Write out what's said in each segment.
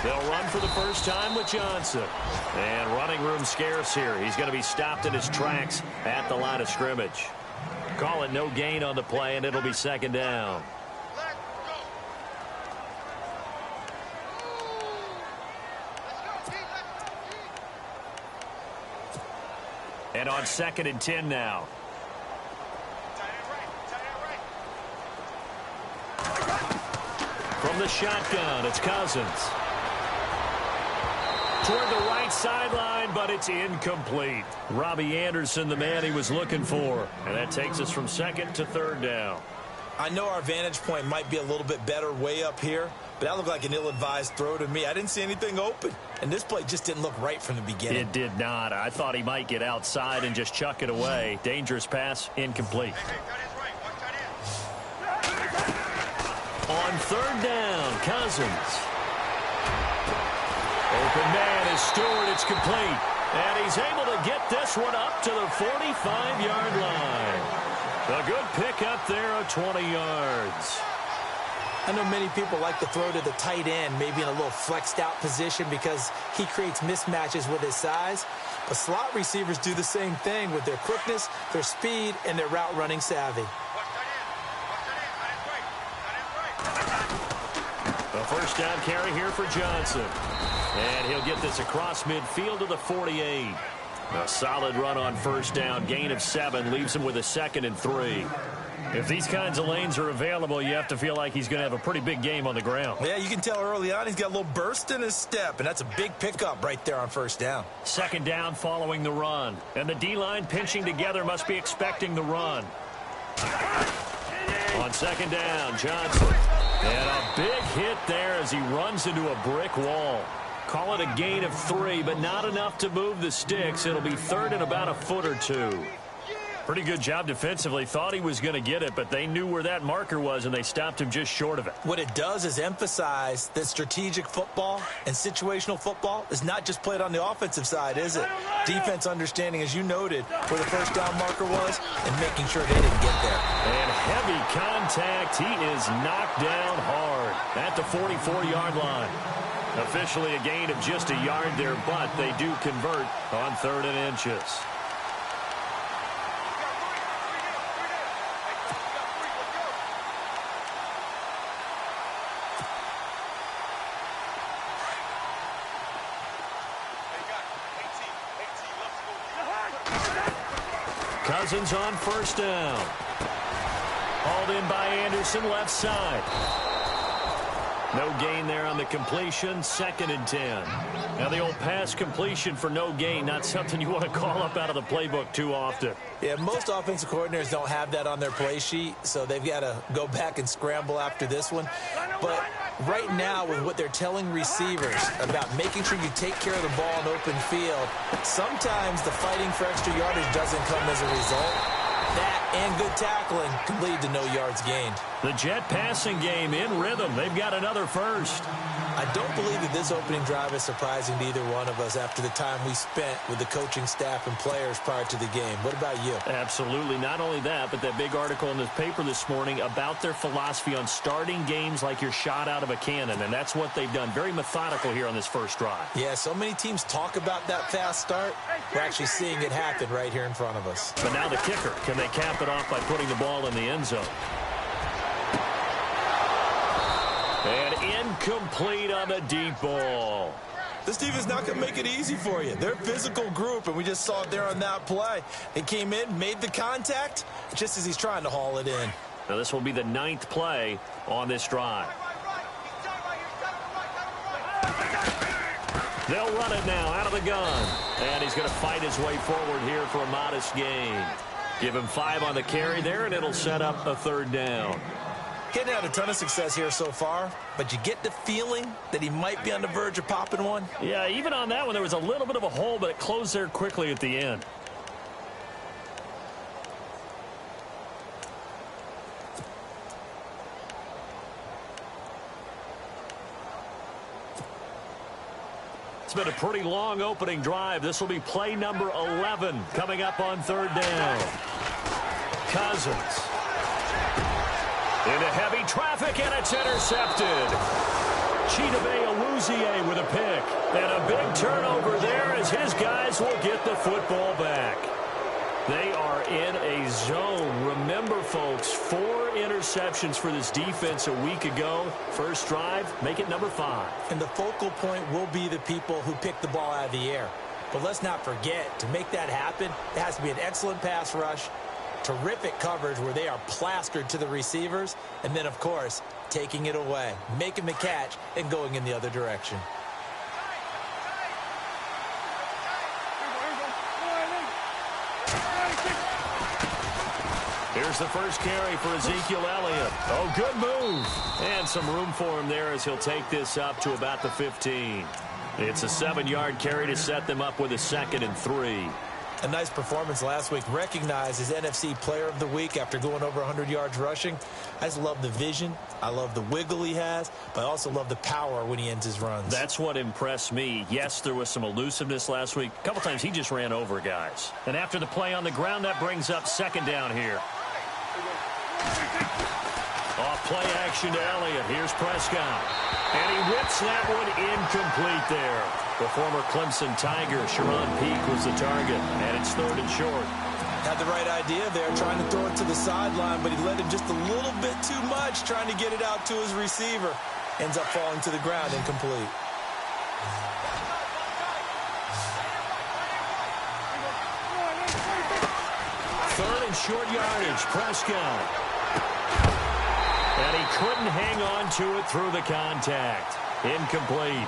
They'll run for the first time with Johnson. And running room scarce here. He's going to be stopped in his tracks at the line of scrimmage. Call it no gain on the play, and it'll be second down. And on 2nd and 10 now. From the shotgun, it's Cousins. Toward the right sideline, but it's incomplete. Robbie Anderson, the man he was looking for. And that takes us from 2nd to 3rd down. I know our vantage point might be a little bit better way up here, but that looked like an ill-advised throw to me. I didn't see anything open, and this play just didn't look right from the beginning. It did not. I thought he might get outside and just chuck it away. Dangerous pass, incomplete. On 3rd down, Cousins. Open man is Stewart. It's complete. And he's able to get this one up to the 45-yard line. A good pickup there of 20 yards. I know many people like to throw to the tight end, maybe in a little flexed out position because he creates mismatches with his size. But slot receivers do the same thing with their quickness, their speed, and their route running savvy. A first down carry here for Johnson. And he'll get this across midfield to the 48. A solid run on first down. Gain of 7 leaves him with a 2nd and 3. If these kinds of lanes are available, you have to feel like he's going to have a pretty big game on the ground. Yeah, you can tell early on he's got a little burst in his step, and that's a big pickup right there on first down. 2nd down following the run. And the D-line pinching together must be expecting the run. On 2nd down, Johnson. And a big hit there as he runs into a brick wall. Call it a gain of 3, but not enough to move the sticks. It'll be 3rd and about a foot or 2. Pretty good job defensively. Thought he was going to get it, but they knew where that marker was, and they stopped him just short of it. What it does is emphasize that strategic football and situational football is not just played on the offensive side, is it? Defense understanding, as you noted, where the first down marker was and making sure they didn't get there. And heavy contact. He is knocked down hard at the 44-yard line. Officially a gain of just a yard there, but they do convert on 3rd and inches. Cousins on first down. Hauled in by Anderson, left side. No gain there on the completion, 2nd and 10. Now the old pass completion for no gain, not something you want to call up out of the playbook too often. Yeah, most offensive coordinators don't have that on their play sheet, so they've got to go back and scramble after this one. But right now, with what they're telling receivers about making sure you take care of the ball in open field, sometimes the fighting for extra yardage doesn't come as a result. That and good tackling can lead to no yards gained. The Jet passing game in rhythm. They've got another first. I don't believe that this opening drive is surprising to either one of us after the time we spent with the coaching staff and players prior to the game. What about you? Absolutely. Not only that, but that big article in the paper this morning about their philosophy on starting games like you're shot out of a cannon, and that's what they've done. Very methodical here on this first drive. Yeah, so many teams talk about that fast start. We're actually seeing it happen right here in front of us. But now the kicker. Can they cap it off by putting the ball in the end zone? And incomplete on the deep ball. This team is not going to make it easy for you. They're a physical group, and we just saw it there on that play. They came in, made the contact, just as he's trying to haul it in. Now this will be the 9th play on this drive. They'll run it now out of the gun. And he's going to fight his way forward here for a modest gain. Give him 5 on the carry there, and it'll set up a 3rd down. He hadn't had a ton of success here so far, but you get the feeling that he might be on the verge of popping one. Yeah, even on that one, there was a little bit of a hole, but it closed there quickly at the end. It's been a pretty long opening drive. This will be play number 11 coming up on 3rd down. Cousins. Into heavy traffic, and it's intercepted. Chidobe Awuzie with a pick. And a big turnover there as his guys will get the football back. They are in a zone. Remember, folks, 4 interceptions for this defense a week ago. First drive, make it number 5. And the focal point will be the people who pick the ball out of the air. But let's not forget, to make that happen, it has to be an excellent pass rush, terrific coverage where they are plastered to the receivers, and then, of course, taking it away, making the catch, and going in the other direction. Here's the first carry for Ezekiel Elliott. Oh, good move. And some room for him there as he'll take this up to about the 15. It's a 7-yard carry to set them up with a 2nd and 3. A nice performance last week. Recognized as NFC Player of the Week after going over 100 yards rushing. I just love the vision. I love the wiggle he has, but I also love the power when he ends his runs. That's what impressed me. Yes, there was some elusiveness last week. A couple times he just ran over guys. And after the play on the ground, that brings up 2nd down here. Off play action to Elliott. Here's Prescott. And he whips that one incomplete there. The former Clemson Tiger, Sharon Peake, was the target. And it's 3rd and short. Had the right idea there, trying to throw it to the sideline, but he led him just a little bit too much, trying to get it out to his receiver. Ends up falling to the ground, incomplete. Third and short yardage, Prescott. And he couldn't hang on to it through the contact. Incomplete.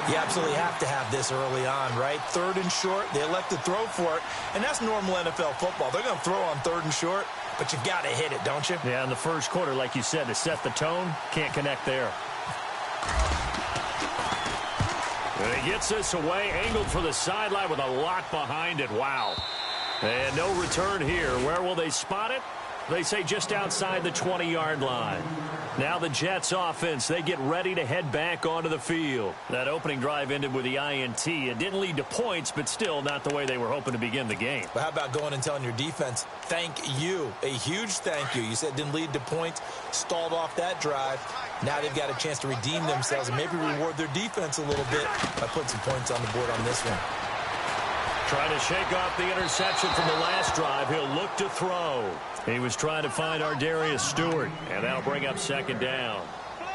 You absolutely have to have this early on, right? 3rd and short, they elect to throw for it, and that's normal NFL football. They're going to throw on 3rd and short, but you got to hit it, don't you? Yeah, in the first quarter, like you said, to set the tone, can't connect there. And he gets this away, angled for the sideline with a lock behind it. Wow. And no return here. Where will they spot it? They say just outside the 20-yard line. Now the Jets offense, they get ready to head back onto the field. That opening drive ended with the INT. It didn't lead to points, but still not the way they were hoping to begin the game. But how about going and telling your defense, thank you, a huge thank you. You said it didn't lead to points, stalled off that drive. Now they've got a chance to redeem themselves and maybe reward their defense a little bit by putting some points on the board on this one. Trying to shake off the interception from the last drive. He'll look to throw. He was trying to find Ardarius Stewart, and that'll bring up 2nd down.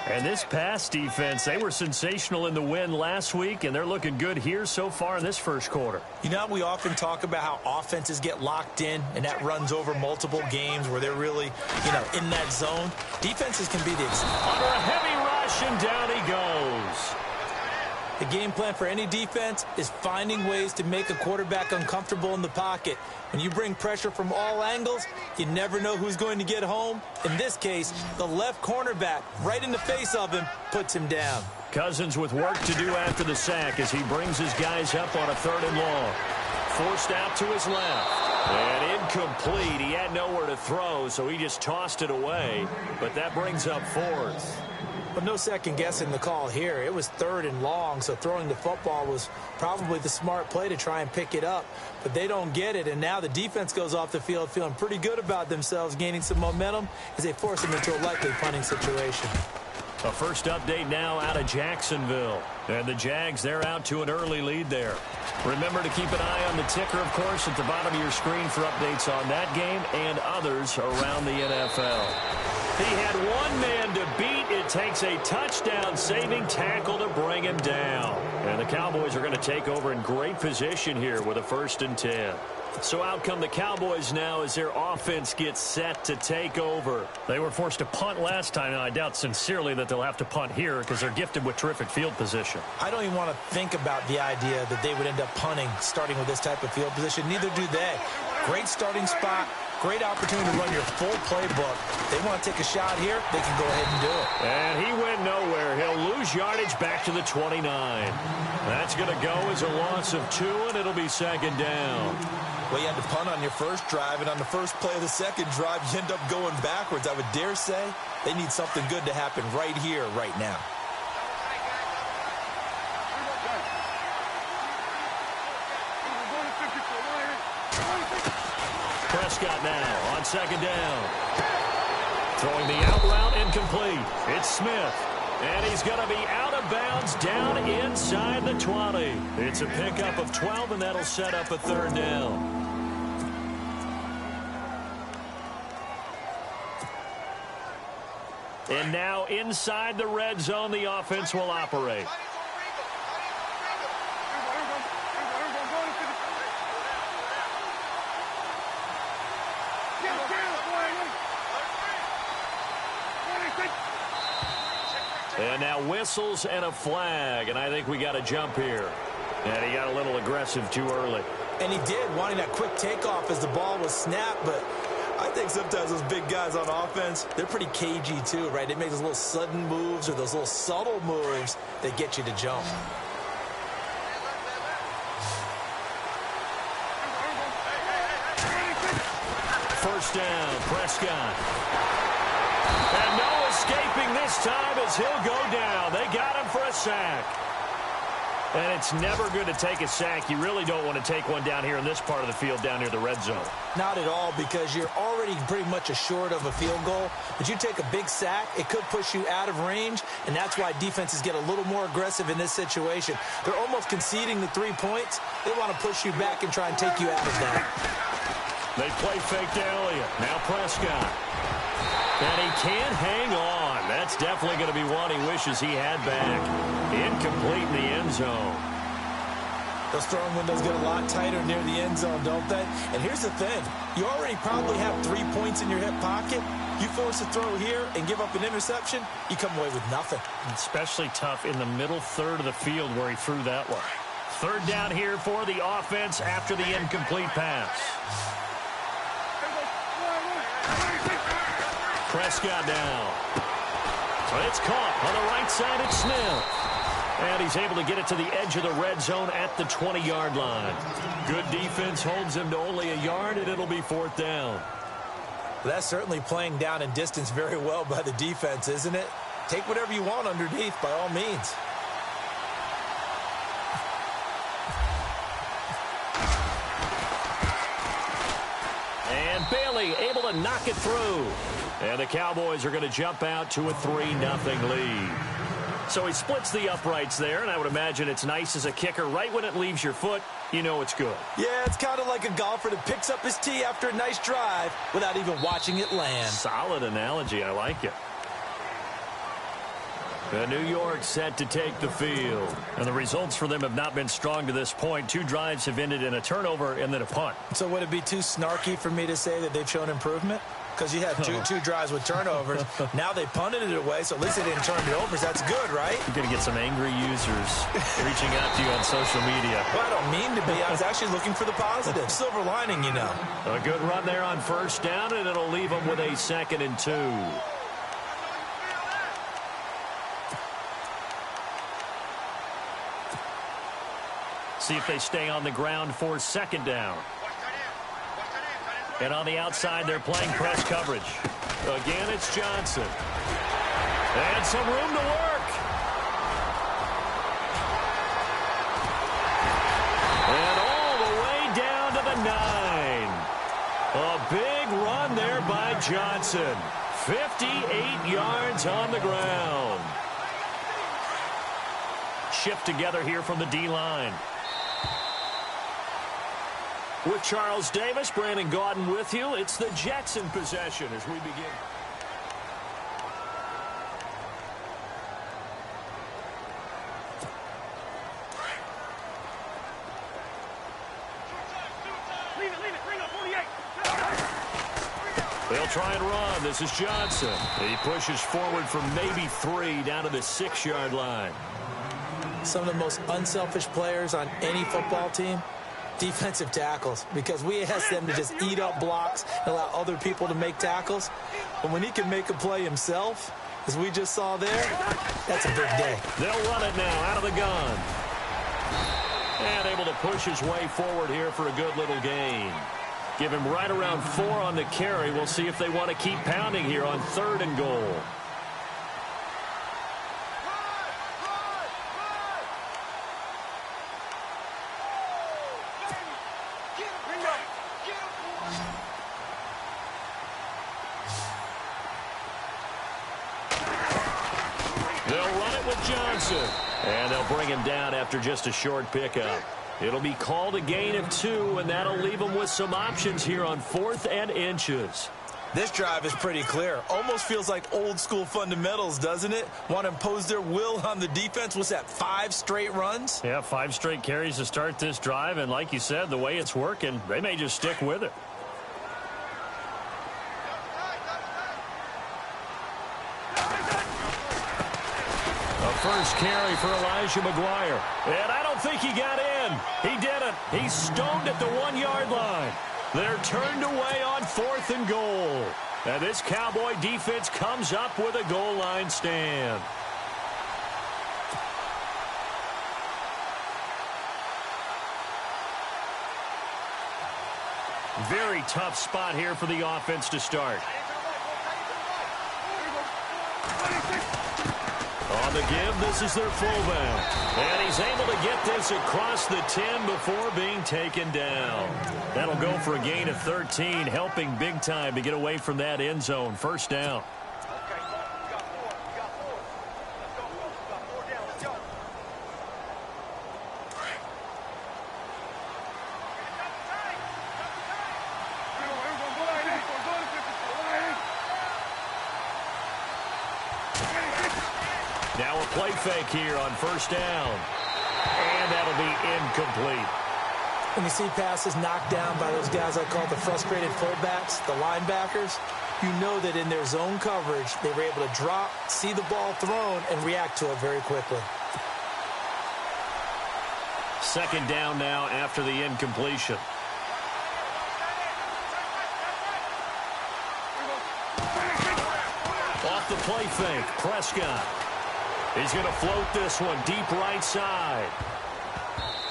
And this pass defense, they were sensational in the win last week, and they're looking good here so far in this first quarter. You know, we often talk about how offenses get locked in, and that runs over multiple games where they're really, in that zone. Defenses can be the exception. Under a heavy rush, and down he goes. The game plan for any defense is finding ways to make a quarterback uncomfortable in the pocket. When you bring pressure from all angles, you never know who's going to get home. In this case, the left cornerback, right in the face of him, puts him down. Cousins with work to do after the sack as he brings his guys up on a 3rd and long. Forced out to his left. And incomplete. He had nowhere to throw, so he just tossed it away. But that brings up 4th. But no second guessing the call here. It was 3rd and long, so throwing the football was probably the smart play to try and pick it up. But they don't get it, and now the defense goes off the field feeling pretty good about themselves, gaining some momentum as they force them into a likely punting situation. A first update now out of Jacksonville. And the Jags, they're out to an early lead there. Remember to keep an eye on the ticker, of course, at the bottom of your screen for updates on that game and others around the NFL. He had one man to beat. It takes a touchdown-saving tackle to bring him down. And the Cowboys are going to take over in great position here with a 1st and 10. So out come the Cowboys now as their offense gets set to take over. They were forced to punt last time, and I doubt sincerely that they'll have to punt here because they're gifted with terrific field position. I don't even want to think about the idea that they would end up punting starting with this type of field position. Neither do they. Great starting spot. Great opportunity to run your full playbook. They want to take a shot here, they can go ahead and do it. And he went nowhere. He'll lose yardage back to the 29. That's going to go as a loss of 2, and it'll be 2nd down. Well, you had to punt on your first drive, and on the first play of the second drive, you end up going backwards. I would dare say they need something good to happen right here, right now. Prescott now on 2nd down. Throwing the out route incomplete. It's Smith. And he's going to be out of bounds down inside the 20. It's a pickup of 12, and that'll set up a third down. And now inside the red zone, the offense will operate. And now whistles and a flag, and I think we got a jump here. And he got a little aggressive too early. And he did, wanting that quick takeoff as the ball was snapped, but I think sometimes those big guys on offense, they're pretty cagey too, right? They make those little sudden moves or those little subtle moves that get you to jump. First down, Prescott. And no escaping this time as he'll go down. They got him for a sack. And it's never good to take a sack. You really don't want to take one down here in this part of the field down near the red zone. Not at all, because you're already pretty much assured of a field goal. But you take a big sack, it could push you out of range, and that's why defenses get a little more aggressive in this situation. They're almost conceding the 3 points. They want to push you back and try and take you out of that. They play fake to Elliott. Now Prescott. And he can't hang on. That's definitely going to be one he wishes he had back. Incomplete in the end zone. Those throwing windows get a lot tighter near the end zone, don't they? And here's the thing. You already probably have 3 points in your hip pocket. You force a throw here and give up an interception, you come away with nothing. Especially tough in the middle third of the field where he threw that one. Third down here for the offense after the incomplete pass. Prescott down. It's caught on the right side. It's Smith. And he's able to get it to the edge of the red zone at the 20-yard line. Good defense holds him to only a yard, and it'll be fourth down. That's certainly playing down and distance very well by the defense, isn't it? Take whatever you want underneath by all means. And Bailey able to knock it through. And the Cowboys are going to jump out to a 3-0 lead. So he splits the uprights there, and I would imagine it's nice as a kicker. Right when it leaves your foot, you know it's good. Yeah, it's kind of like a golfer that picks up his tee after a nice drive without even watching it land. Solid analogy. I like it. New York set to take the field. And the results for them have not been strong to this point. 2 drives have ended in a turnover and then a punt. So would it be too snarky for me to say that they've shown improvement? Because you had two drives with turnovers. Now they punted it away, so at least they didn't turn it over. So that's good, right? You're going to get some angry users reaching out to you on social media. Well, I don't mean to be. I was actually looking for the positive. Silver lining, you know. A good run there on first down, and it'll leave them with a 2nd and 2. See if they stay on the ground for 2nd down. And on the outside, they're playing press coverage. Again, it's Johnson. And some room to work. And all the way down to the 9. A big run there by Johnson. 58 yards on the ground. Shift together here from the D-line. With Charles Davis, Brandon Gaudin with you. It's the Jets in possession as we begin. They'll try and run. This is Johnson. He pushes forward from maybe 3 down to the 6-yard line. Some of the most unselfish players on any football team, defensive tackles, because we ask them to just eat up blocks and allow other people to make tackles. But when he can make a play himself, as we just saw there, that's a big day. They'll run it now out of the gun. And able to push his way forward here for a good little gain. Give him right around 4 on the carry. We'll see if they want to keep pounding here on 3rd and goal. They'll Wilson. And they'll bring him down after just a short pickup. It'll be called a gain of 2, and that'll leave them with some options here on 4th and inches. This drive is pretty clear. Almost feels like old school fundamentals, doesn't it? Want to impose their will on the defense. What's that, 5 straight runs? Yeah, 5 straight carries to start this drive, and like you said, the way it's working, they may just stick with it. A first carry for Elijah McGuire. And I don't think he got in. He didn't. He's stoned at the 1-yard line. They're turned away on 4th and goal. And this Cowboy defense comes up with a goal line stand. Very tough spot here for the offense to start. On the give, this is their fullback. And he's able to get this across the 10 before being taken down. That'll go for a gain of 13, helping big time to get away from that end zone. First down. Now a play fake here on first down. And that'll be incomplete. When you see passes knocked down by those guys I call the frustrated fullbacks, the linebackers, you know that in their zone coverage, they were able to drop, see the ball thrown, and react to it very quickly. Second down now after the incompletion. Off the play fake, Prescott. He's going to float this one deep right side.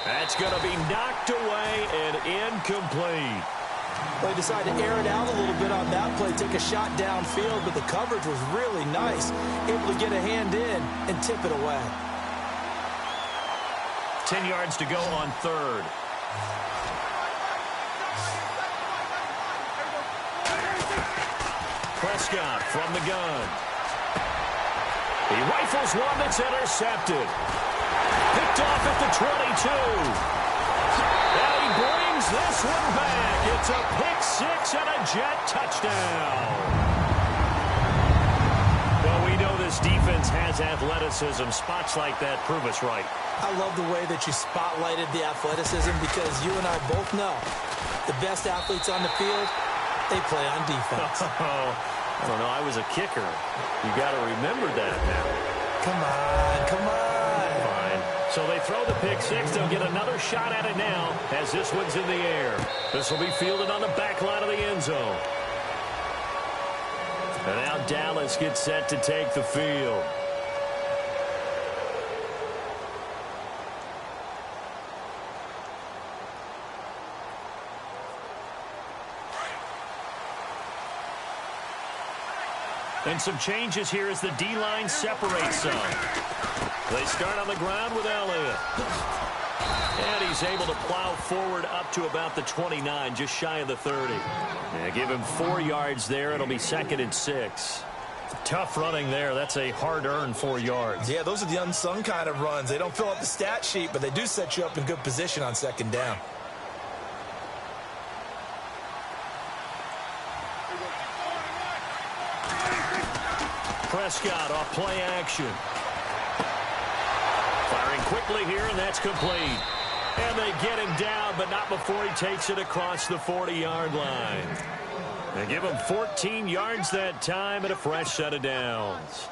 That's going to be knocked away and incomplete. They decided to air it out a little bit on that play, take a shot downfield, but the coverage was really nice. Able to get a hand in and tip it away. 10 yards to go on third. Prescott from the gun. He rifles one that's intercepted. Picked off at the 22. And he brings this one back. It's a pick six and a Jet touchdown. Well, we know this defense has athleticism. Spots like that prove us right. I love the way that you spotlighted the athleticism because you and I both know the best athletes on the field, they play on defense. I don't know. I was a kicker. You got to remember that now. Come on, come on. Fine. So they throw the pick six. They'll get another shot at it now as this one's in the air. This will be fielded on the back line of the end zone. And now Dallas gets set to take the field. And some changes here as the D-line separates some. They start on the ground with Elliott. And he's able to plow forward up to about the 29, just shy of the 30. Yeah, give him 4 yards there. It'll be 2nd and 6. Tough running there. That's a hard-earned 4 yards. Yeah, those are the unsung kind of runs. They don't fill up the stat sheet, but they do set you up in good position on 2nd down. Prescott off play action. Firing quickly here, and that's complete. And they get him down, but not before he takes it across the 40-yard line. They give him 14 yards that time and a fresh set of downs.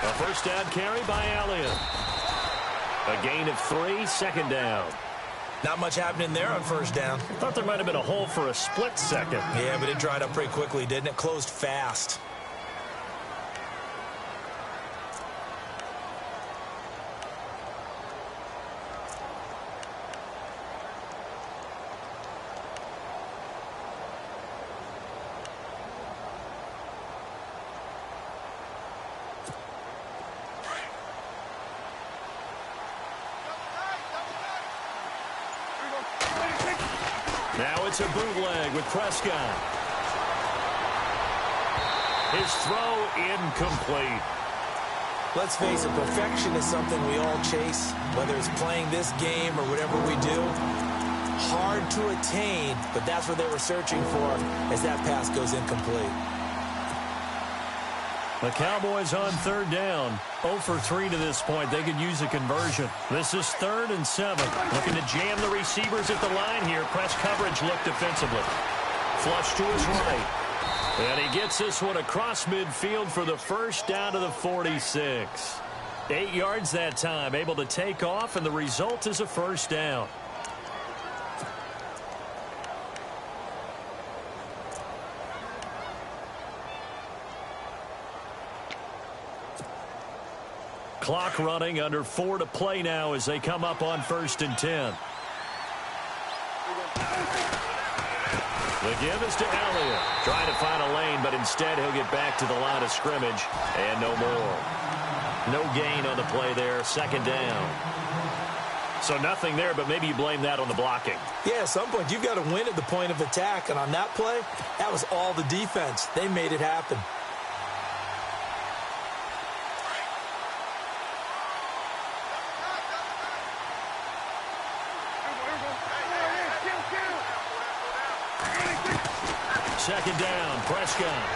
A first down carry by Elliott. A gain of 3, 2nd down. Not much happening there on 1st down. Thought there might have been a hole for a split second. Yeah, but it dried up pretty quickly, didn't it? Closed fast. Now it's a bootleg with Prescott. His throw incomplete. Let's face it, perfection is something we all chase, whether it's playing this game or whatever we do. Hard to attain, but that's what they were searching for as that pass goes incomplete. The Cowboys on third down. 0 for 3 to this point. They could use a conversion. This is 3rd and 7. Looking to jam the receivers at the line here. Press coverage look defensively. Flush to his right. And he gets this one across midfield for the first down to the 46. 8 yards that time. Able to take off, and the result is a first down. Clock running, under 4 to play now as they come up on 1st and 10. The give is to Elliott. Trying to find a lane, but instead he'll get back to the line of scrimmage. And no more. No gain on the play there. 2nd down. So nothing there, but maybe you blame that on the blocking. Yeah, at some point you've got to win at the point of attack. And on that play, that was all the defense. They made it happen. Second down, Prescott.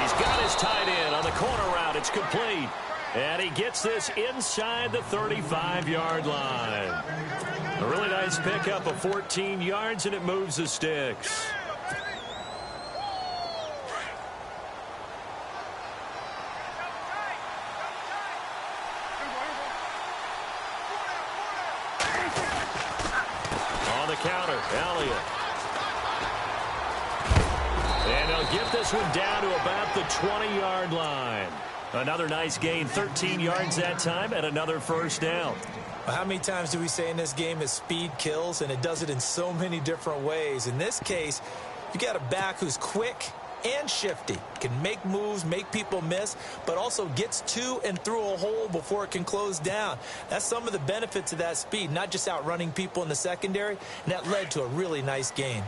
He's got his tight end on the corner route. It's complete. And he gets this inside the 35-yard line. A really nice pickup of 14 yards, and it moves the sticks. On the counter, Elliott. And they'll get this one down to about the 20-yard line. Another nice gain, 13 yards that time, and another first down. Well, how many times do we say in this game that speed kills, and it does it in so many different ways? In this case, you got a back who's quick and shifty, can make moves, make people miss, but also gets to and through a hole before it can close down. That's some of the benefits of that speed, not just outrunning people in the secondary, and that led to a really nice gain.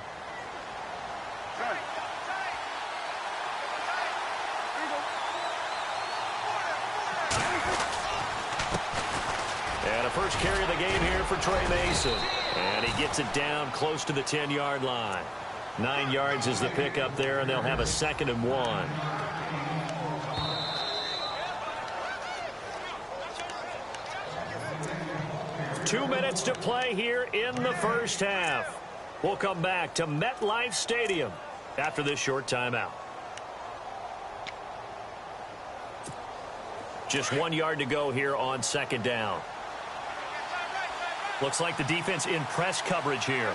And a first carry of the game here for Trey Mason. And he gets it down close to the 10-yard line. 9 yards is the pickup there, and they'll have a 2nd and 1. Two minutes to play here in the first half. We'll come back to MetLife Stadium after this short timeout. Just 1 yard to go here on 2nd down. Looks like the defense in press coverage here.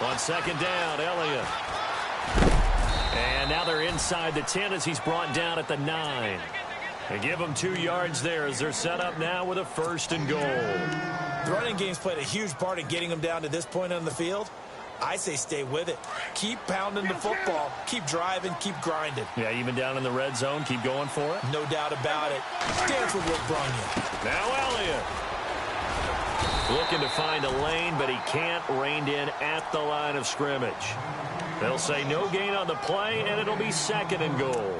On 2nd down, Elliott. And now they're inside the 10 as he's brought down at the 9. They give them 2 yards there as they're set up now with a 1st and goal. The running game's played a huge part in getting them down to this point on the field. I say stay with it. Keep pounding the football. Keep driving. Keep grinding. Yeah, even down in the red zone, keep going for it. No doubt about it. Stand for what brung you. Now Elliott. Looking to find a lane, but he can't rein in at the line of scrimmage. They'll say no gain on the play, and it'll be 2nd and goal.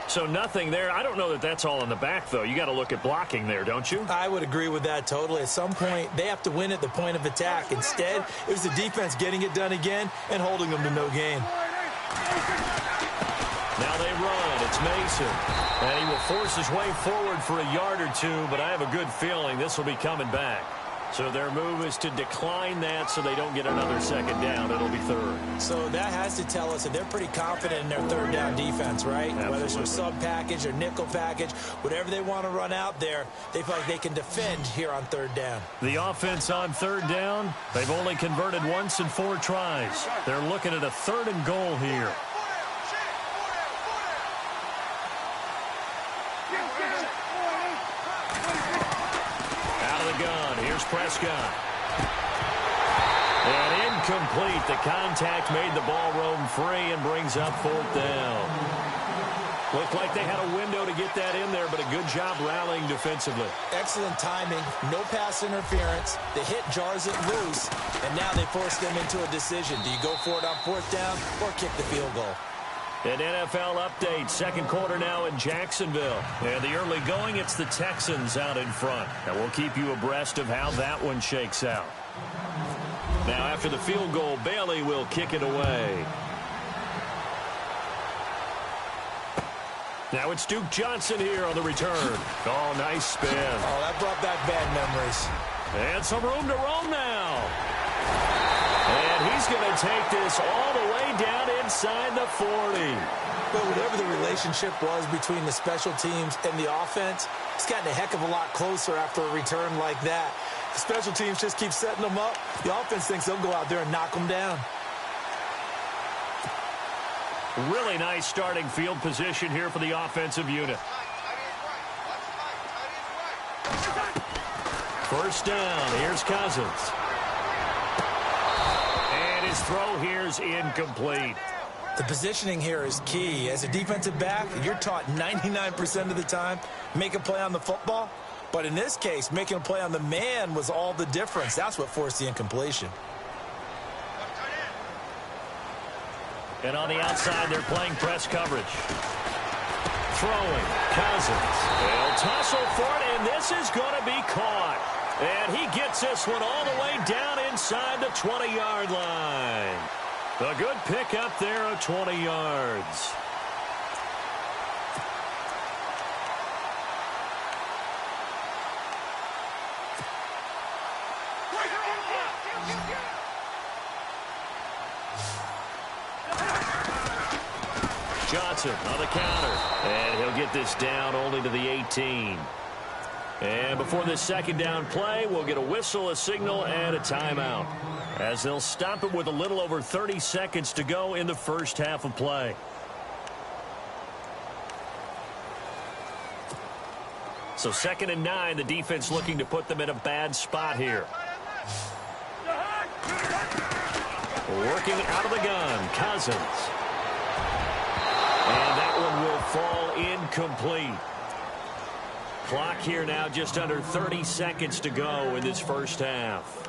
So nothing there. I don't know that that's all in the back, though. You got to look at blocking there, don't you? I would agree with that totally. At some point, they have to win at the point of attack. Instead, it was the defense getting it done again and holding them to no gain. Now they run. It's Mason. And he will force his way forward for a yard or two, but I have a good feeling this will be coming back. So their move is to decline that so they don't get another 2nd down. It'll be 3rd. So that has to tell us that they're pretty confident in their 3rd down defense, right? Absolutely. Whether it's a sub package or nickel package, whatever they want to run out there, they feel like they can defend here on 3rd down. The offense on 3rd down, they've only converted once in 4 tries. They're looking at a 3rd and goal here. Prescott. And incomplete. The contact made the ball roam free and brings up 4th down. Looked like they had a window to get that in there, but a good job rallying defensively. Excellent timing, no pass interference. The hit jars it loose, and now they force them into a decision. Do you go for it on fourth down or kick the field goal? An NFL update, second quarter now in Jacksonville. And the early going, it's the Texans out in front. And we'll keep you abreast of how that one shakes out. Now after the field goal, Bailey will kick it away. Now it's Duke Johnson here on the return. Oh, nice spin. Oh, that brought back bad memories. And some room to roam now. And he's going to take this all the way down inside the 40. But whatever the relationship was between the special teams and the offense, it's gotten a heck of a lot closer after a return like that. The special teams just keep setting them up. The offense thinks they'll go out there and knock them down. Really nice starting field position here for the offensive unit. First down, here's Cousins. And his throw here is incomplete. The positioning here is key. As a defensive back, you're taught 99% of the time, make a play on the football. But in this case, making a play on the man was all the difference. That's what forced the incompletion. And on the outside, they're playing press coverage. Throwing, Cousins. They'll tussle for it, and this is going to be caught. And he gets this one all the way down inside the 20-yard line. A good pickup there of 20 yards. Johnson on the counter, and he'll get this down only to the 18. And before this second down play, we'll get a whistle, a signal, and a timeout, as they'll stop it with a little over 30 seconds to go in the first half of play. So 2nd and 9, the defense looking to put them in a bad spot here. Working out of the gun, Cousins. And that one will fall incomplete. Clock here now just under 30 seconds to go in this first half.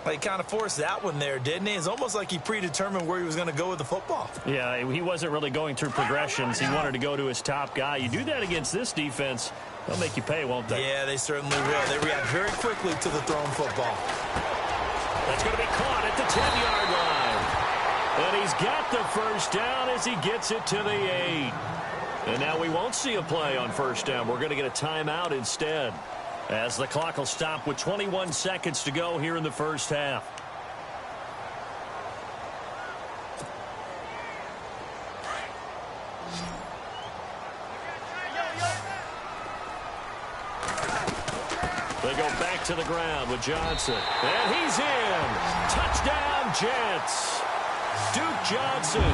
Well, he kind of forced that one there, didn't he? It's almost like he predetermined where he was going to go with the football. Yeah, he wasn't really going through progressions. He wanted to go to his top guy. You do that against this defense, they'll make you pay, won't they? Yeah, they certainly will. They react very quickly to the thrown football. That's going to be caught at the 10-yard line. And he's got the first down as he gets it to the 8. And now we won't see a play on first down. We're going to get a timeout instead, as the clock will stop with 21 seconds to go here in the first half. They go back to the ground with Johnson. And he's in. Touchdown, Jets. Duke Johnson,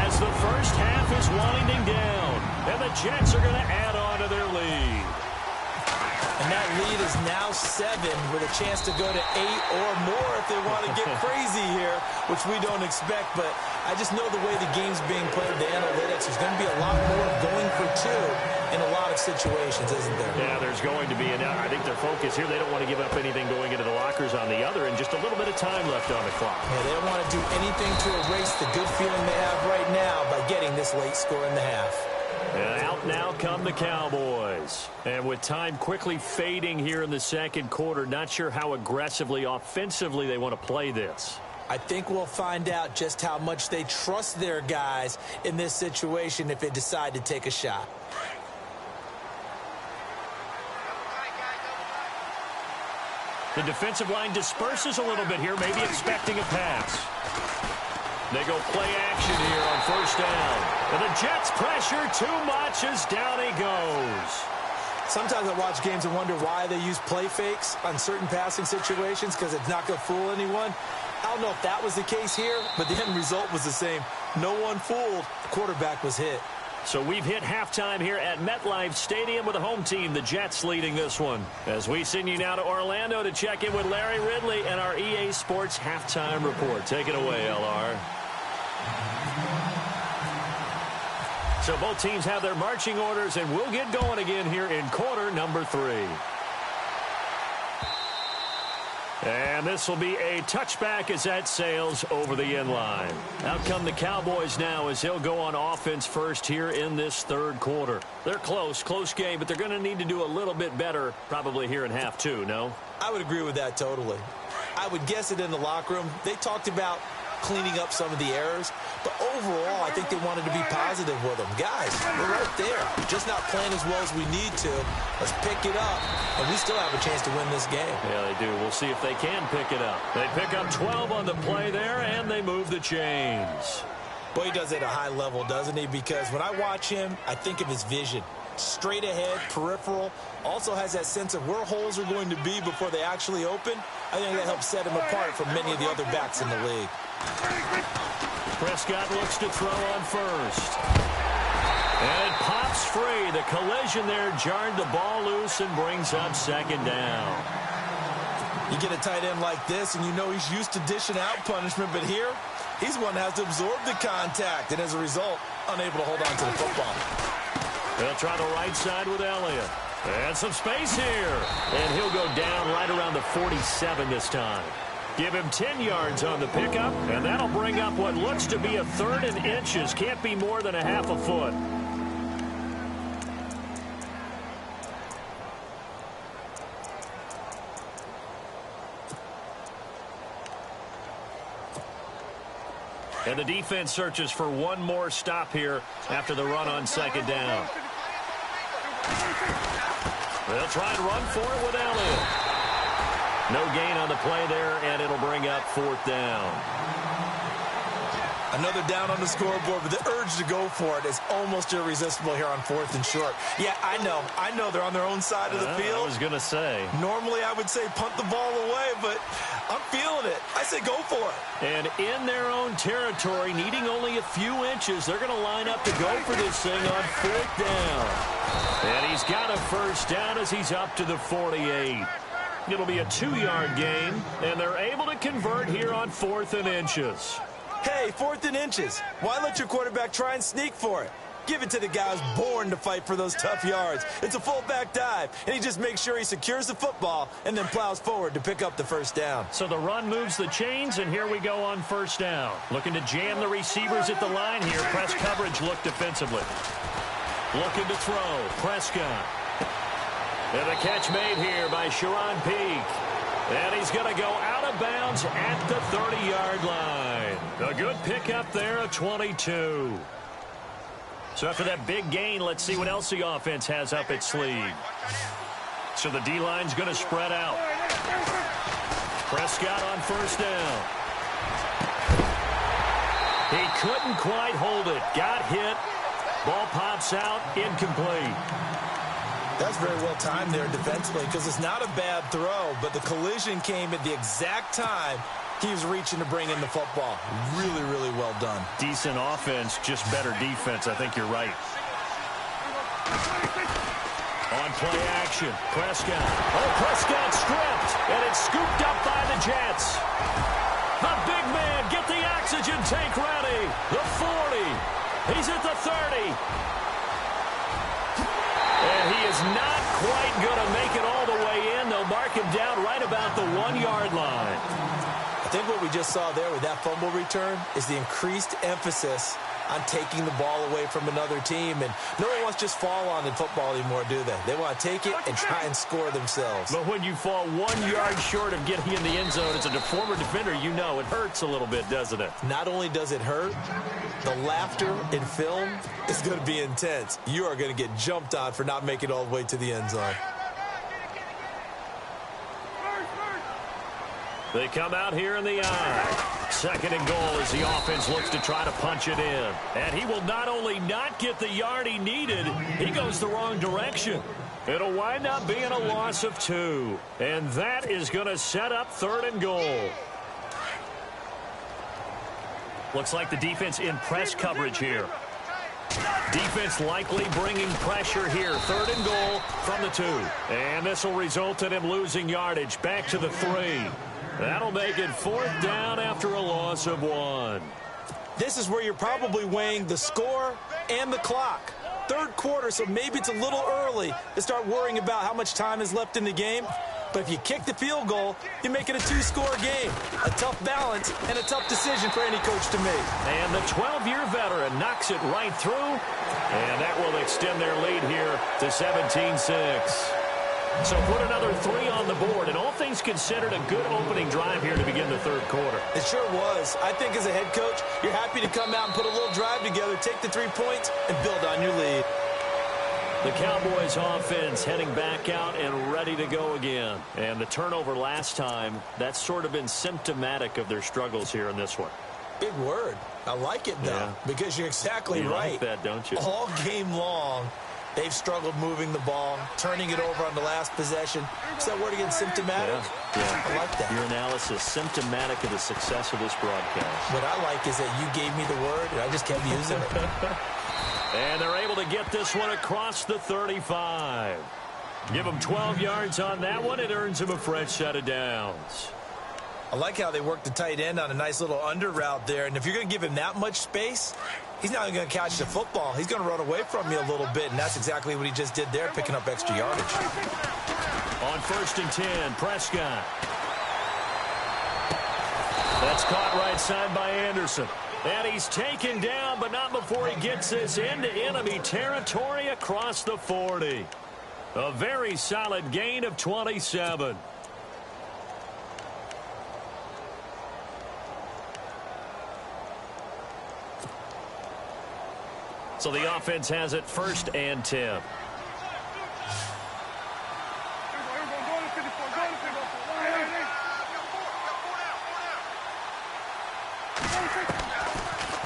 as the first half is winding down, and the Jets are going to add on to their lead. And that lead is now 7 with a chance to go to 8 or more if they want to get crazy here, which we don't expect. But I just know the way the game's being played, the analytics, there's going to be a lot more going for 2 in a lot of situations, isn't there? Yeah, there's going to be. And I think their focus here, they don't want to give up anything going into the lockers on the other, and just a little bit of time left on the clock. Yeah, they don't want to do anything to erase the good feeling they have right now by getting this late score in the half. And out now come the Cowboys. And with time quickly fading here in the second quarter, not sure how aggressively, offensively they want to play this. I think we'll find out just how much they trust their guys in this situation if they decide to take a shot. The defensive line disperses a little bit here, maybe expecting a pass. They go play action here on first down. And the Jets pressure too much as down he goes. Sometimes I watch games and wonder why they use play fakes on certain passing situations, because it's not going to fool anyone. I don't know if that was the case here, but the end result was the same. No one fooled. The quarterback was hit. So we've hit halftime here at MetLife Stadium with the home team, the Jets, leading this one. As we send you now to Orlando to check in with Larry Ridley and our EA Sports halftime report. Take it away, LR. So both teams have their marching orders, and we'll get going again here in quarter number 3. And this will be a touchback as that sails over the end line. Out come the Cowboys now as they'll go on offense first here in this third quarter. They're close game, but they're going to need to do a little bit better probably here in half 2, no? I would agree with that totally. I would guess it in the locker room. They talked about cleaning up some of the errors, but overall, I think they wanted to be positive with them. Guys, we're right there. Just not playing as well as we need to. Let's pick it up, and we still have a chance to win this game. Yeah, they do. We'll see if they can pick it up. They pick up 12 on the play there, and they move the chains. Boy, he does it at a high level, doesn't he? Because when I watch him, I think of his vision. Straight ahead, peripheral, also has that sense of where holes are going to be before they actually open. I think that helps set him apart from many of the other backs in the league. Prescott looks to throw on first. And it pops free. The collision there jarred the ball loose and brings up second down. You get a tight end like this, and you know he's used to dishing out punishment, but here, he's one that has to absorb the contact, and as a result, unable to hold on to the football. They'll try the right side with Elliott. And some space here. And he'll go down right around the 47 this time. Give him 10 yards on the pickup, and that'll bring up what looks to be a 3rd and inches. Can't be more than a half a foot. And the defense searches for one more stop here after the run on second down. They'll try and run for it with Elliott. No gain on the play there, and it'll bring up 4th down. Another down on the scoreboard, but the urge to go for it is almost irresistible here on 4th and short. Yeah, I know they're on their own side of the field. I was going to say. Normally, I would say punt the ball away, but I'm feeling it. I say go for it. And in their own territory, needing only a few inches, they're going to line up to go for this thing on 4th down. And he's got a first down as he's up to the 48. It'll be a 2-yard gain, and they're able to convert here on 4th and inches. Hey, 4th and inches. Why let your quarterback try and sneak for it? Give it to the guy who's born to fight for those tough yards. It's a fullback dive, and he just makes sure he secures the football and then plows forward to pick up the first down. So the run moves the chains, and here we go on first down. Looking to jam the receivers at the line here. Press coverage look defensively. Looking to throw. Prescott. And the catch made here by Sharon Peak. And he's going to go out of bounds at the 30-yard line. A good pickup there at 22. So after that big gain, let's see what else the offense has up its sleeve. So the D-line's going to spread out. Prescott on first down. He couldn't quite hold it. Got hit. Ball pops out. Incomplete. That's very well timed there defensively because it's not a bad throw, but the collision came at the exact time he was reaching to bring in the football. Really, really well done. Decent offense, just better defense. I think you're right. On play action, Prescott. Oh, Prescott stripped, and it's scooped up by the Jets. The big man, get the oxygen tank ready. The 40. He's at the 30. And he is not quite going to make it all the way in. They'll mark him down right about the 1-yard line. I think what we just saw there with that fumble return is the increased emphasis on taking the ball away from another team. And no one wants to just fall on in football anymore, do they? They want to take it and try and score themselves. But when you fall 1 yard short of getting in the end zone as a former defender, you know it hurts a little bit, doesn't it? Not only does it hurt, the laughter in film is going to be intense. You are going to get jumped on for not making it all the way to the end zone. They come out here in the eye. 2nd and goal as the offense looks to try to punch it in. And he will not only not get the yard he needed, he goes the wrong direction. It'll wind up being a loss of 2. And that is going to set up 3rd and goal. Looks like the defense in press coverage here. Defense likely bringing pressure here. 3rd and goal from the 2. And this will result in him losing yardage back to the 3. That'll make it 4th down after a loss of 1. This is where you're probably weighing the score and the clock. Third quarter, so maybe it's a little early to start worrying about how much time is left in the game. But if you kick the field goal, you make it a two-score game. A tough balance and a tough decision for any coach to make. And the 12-year veteran knocks it right through. And that will extend their lead here to 17-6. So put another 3 on the board, and all things considered, a good opening drive here to begin the third quarter. It sure was. I think as a head coach, you're happy to come out and put a little drive together, take the 3 points, and build on your lead. The Cowboys offense heading back out and ready to go again. And the turnover last time, that's sort of been symptomatic of their struggles here in this one. Big word. I like it, though, because you're exactly right. You like that, don't you? All game long, they've struggled moving the ball, turning it over on the last possession. Is that word again, symptomatic? Yeah. I like that. Your analysis, symptomatic of the success of this broadcast. What I like is that you gave me the word, and I just kept using it. And they're able to get this one across the 35. Give them 12 yards on that one. It earns them a fresh set of downs. I like how they work the tight end on a nice little under route there. And if you're going to give him that much space, he's not going to catch the football. He's going to run away from you a little bit, and that's exactly what he just did there, picking up extra yardage. On 1st and 10, Prescott. That's caught right side by Anderson. And he's taken down, but not before he gets this into enemy territory across the 40. A very solid gain of 27. So the offense has it 1st and 10.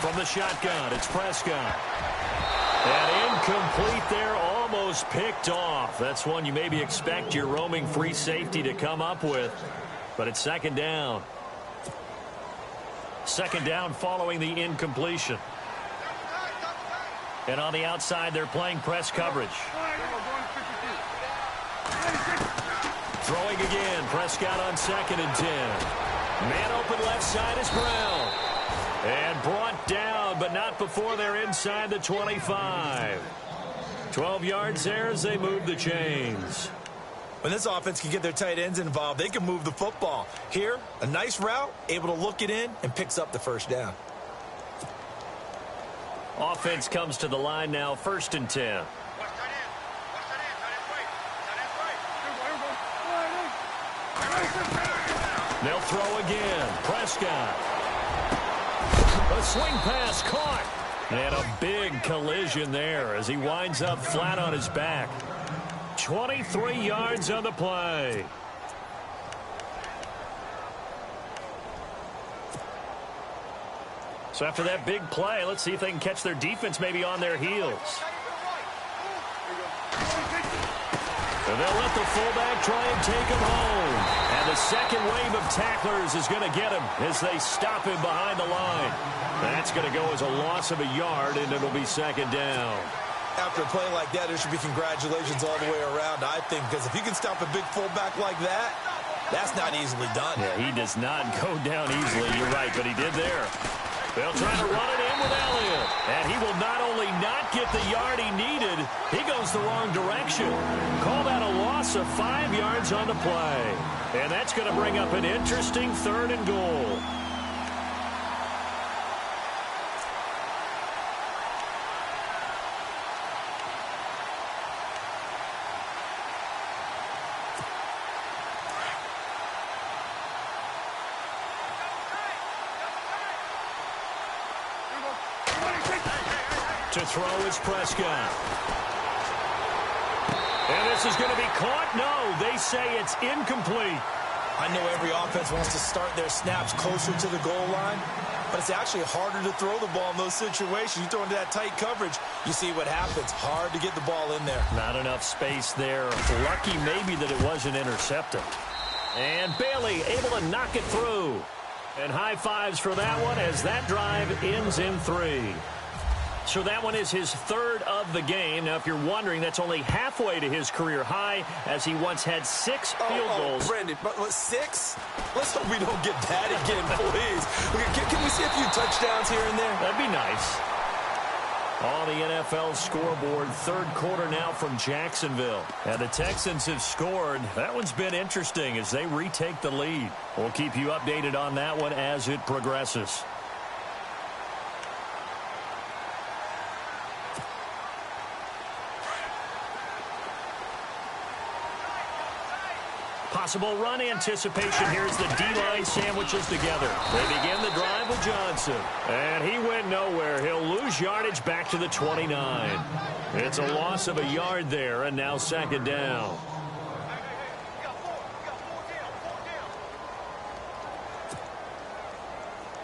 From the shotgun, it's Prescott. And incomplete there, almost picked off. That's one you maybe expect your roaming free safety to come up with. But it's 2nd down. 2nd down following the incompletion. And on the outside, they're playing press coverage. Throwing again, Prescott on 2nd and 10. Man open left side is Brown. And brought down, but not before they're inside the 25. 12 yards there as they move the chains. When this offense can get their tight ends involved, they can move the football. Here, a nice route, able to look it in, and picks up the 1st down. Offense comes to the line now, 1st and 10. They'll throw again. Prescott. A swing pass caught. And a big collision there as he winds up flat on his back. 23 yards on the play. So after that big play, let's see if they can catch their defense maybe on their heels. And they'll let the fullback try and take him home. And the second wave of tacklers is going to get him as they stop him behind the line. That's going to go as a loss of a yard, and it'll be 2nd down. After a play like that, there should be congratulations all the way around, I think, because if you can stop a big fullback like that, that's not easily done. Yeah, he does not go down easily, you're right, but he did there. They'll try to run it in with Elliott. And he will not only not get the yard he needed, he goes the wrong direction. Call that a loss of 5 yards on the play. And that's going to bring up an interesting 3rd and goal. To throw is Prescott. And this is going to be caught. No, they say it's incomplete. I know every offense wants to start their snaps closer to the goal line, but it's actually harder to throw the ball in those situations. You throw into that tight coverage, you see what happens. Hard to get the ball in there. Not enough space there. Lucky maybe that it wasn't intercepted. And Bailey able to knock it through. And high fives for that one as that drive ends in 3. So that one is his third of the game. Now, if you're wondering, that's only halfway to his career high, as he once had 6 field goals. Brendan, 6? Let's hope we don't get that again, please. Can we see a few touchdowns here and there? That'd be nice. On the NFL scoreboard, third quarter now from Jacksonville. And the Texans have scored. That one's been interesting as they retake the lead. We'll keep you updated on that one as it progresses. Possible run anticipation. Here's the D-line sandwiches together. They begin the drive with Johnson. And he went nowhere. He'll lose yardage back to the 29. It's a loss of a yard there, and now second down.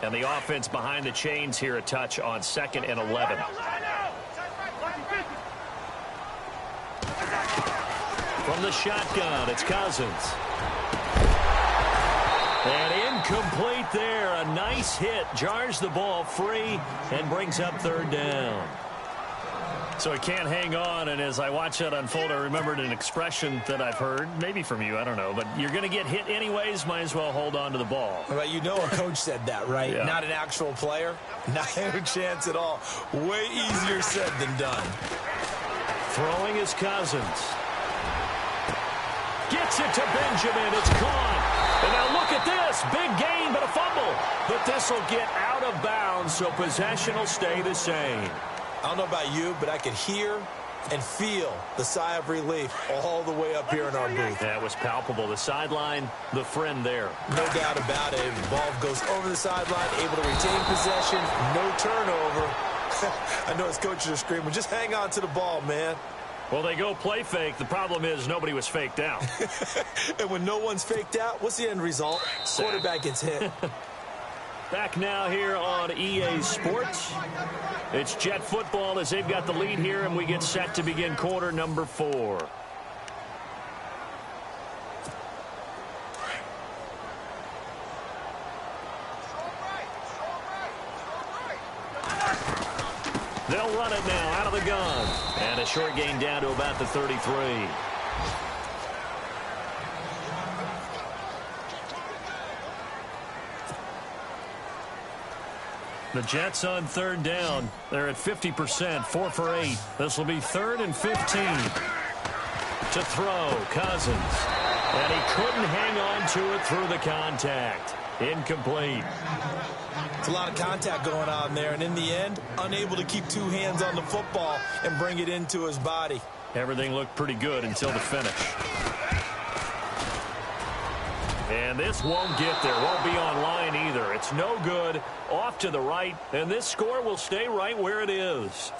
And the offense behind the chains here a touch on 2nd and 11. From the shotgun, it's Cousins. And incomplete there. A nice hit. Jars the ball free and brings up third down. So he can't hang on, and as I watch that unfold, I remembered an expression that I've heard, maybe from you, I don't know, but you're going to get hit anyways, might as well hold on to the ball. Well, you know a coach said that, right? Yeah. Not an actual player. Not a chance at all. Way easier said than done. Throwing is Cousins. Gets it to Benjamin. It's gone. And now look at this. Big gain, but a fumble. But this will get out of bounds, so possession will stay the same. I don't know about you, but I could hear and feel the sigh of relief all the way up here in our booth. That was palpable. The sideline, the friend there. No doubt about it. The ball goes over the sideline, able to retain possession, no turnover. I know his coaches are screaming, just hang on to the ball, man. Well, they go play fake. The problem is nobody was faked out. And when no one's faked out, what's the end result? Quarterback gets hit. Back now here on EA Sports. It's Jet football as they've got the lead here, and we get set to begin quarter number 4. They'll run it now out of the gun. And a short gain down to about the 33. The Jets on third down. They're at 50%, 4 for 8. This will be 3rd and 15. To throw, Cousins. And he couldn't hang on to it through the contact. Incomplete. It's a lot of contact going on there, and in the end, unable to keep 2 hands on the football and bring it into his body. Everything looked pretty good until the finish. And this won't get there. Won't be online either. It's no good. Off to the right, and this score will stay right where it is.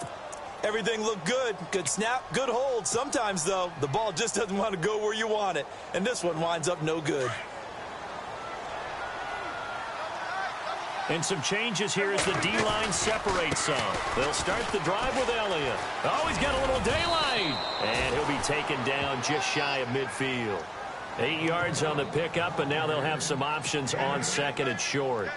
Everything looked good. Good snap, good hold. Sometimes, though, the ball just doesn't want to go where you want it, and this one winds up no good. And some changes here as the D-line separates some. They'll start the drive with Elliott. Oh, he's got a little daylight. And he'll be taken down just shy of midfield. 8 yards on the pickup, and now they'll have some options on 2nd and short.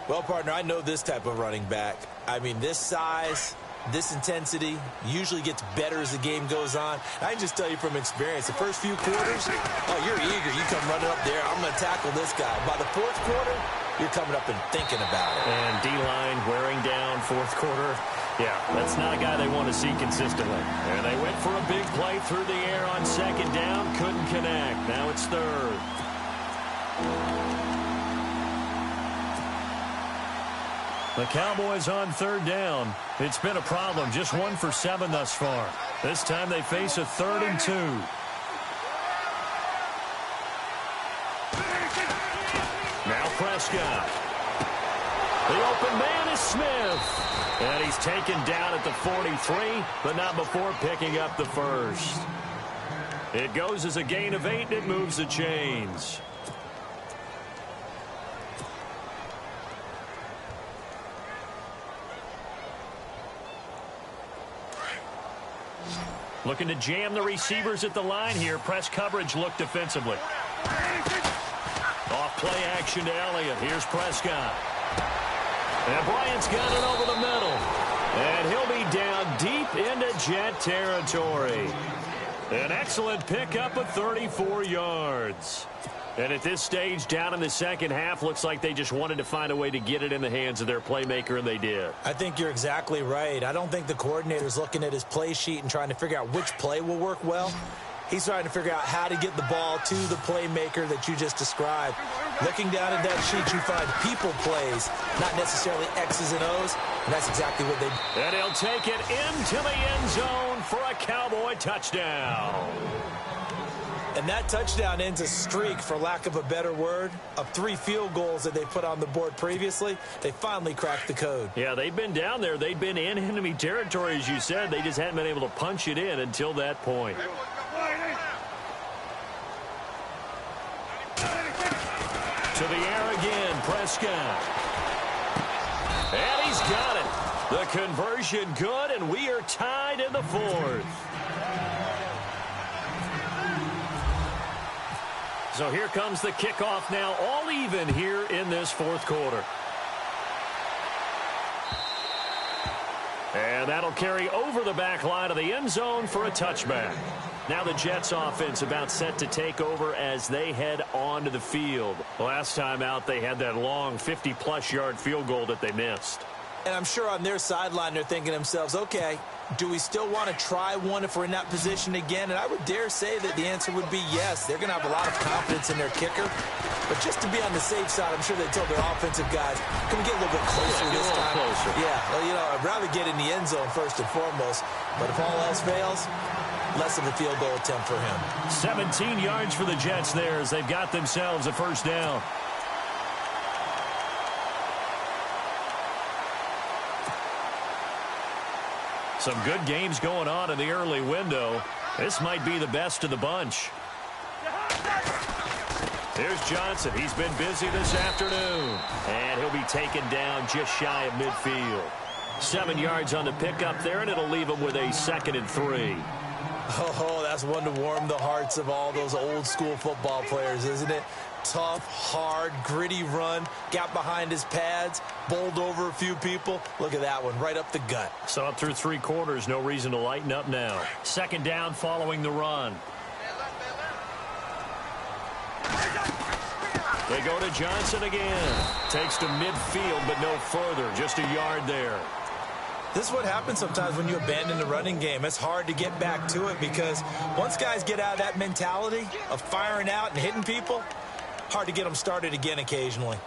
Well, partner, I know this type of running back. I mean, this size, this intensity usually gets better as the game goes on. I can just tell you from experience, the first few quarters, oh, you're eager. You come running up there. I'm going to tackle this guy. By the 4th quarter, you're coming up and thinking about it. And D-line wearing down 4th quarter. Yeah, that's not a guy they want to see consistently. And they went for a big play through the air on 2nd down. Couldn't connect. Now it's 3rd. The Cowboys on 3rd down. It's been a problem. Just 1 for 7 thus far. This time they face a 3rd and 2. Now Prescott. The open man is Smith. And he's taken down at the 43, but not before picking up the 1st. It goes as a gain of 8, and it moves the chains. Looking to jam the receivers at the line here. Press coverage look defensively. Off play action to Elliott. Here's Prescott. And Bryant's got it over the middle. And he'll be down deep into Jet territory. An excellent pickup of 34 yards. And at this stage, down in the second half, looks like they just wanted to find a way to get it in the hands of their playmaker, and they did. I think you're exactly right. I don't think the coordinator's looking at his play sheet and trying to figure out which play will work well. He's trying to figure out how to get the ball to the playmaker that you just described. Looking down at that sheet, you find people plays, not necessarily X's and O's, and that's exactly what they do. And he'll take it into the end zone for a Cowboy touchdown. And that touchdown ends a streak, for lack of a better word, of 3 field goals that they put on the board previously. They finally cracked the code. Yeah, they've been down there. They've been in enemy territory, as you said. They just hadn't been able to punch it in until that point. To the air again, Prescott. And he's got it. The conversion good, and we are tied in the fourth. So here comes the kickoff now, all even here in this fourth quarter. And that'll carry over the back line of the end zone for a touchback. Now the Jets offense about set to take over as they head onto the field. Last time out, they had that long 50-plus yard field goal that they missed. And I'm sure on their sideline they're thinking to themselves, okay, do we still want to try one if we're in that position again? And I would dare say that the answer would be yes. They're going to have a lot of confidence in their kicker. But just to be on the safe side, I'm sure they told their offensive guys, can we get a little bit closer this time? Closer. Yeah, well, you know, I'd rather get in the end zone first and foremost. But if all else fails, less of a field goal attempt for him. 17 yards for the Jets there as they've got themselves a first down. Some good games going on in the early window. This might be the best of the bunch. Here's Johnson. He's been busy this afternoon. And he'll be taken down just shy of midfield. 7 yards on the pickup there, and it'll leave him with a 2nd and 3. Oh, that's one to warm the hearts of all those old-school football players, isn't it? Tough, hard, gritty run, got behind his pads, bowled over a few people. Look at that one, right up the gut. So up through 3 quarters, no reason to lighten up now. 2nd down following the run. They go to Johnson again. Takes to midfield, but no further. Just a yard there. This is what happens sometimes when you abandon the running game. It's hard to get back to it because once guys get out of that mentality of firing out and hitting people, hard to get them started again occasionally.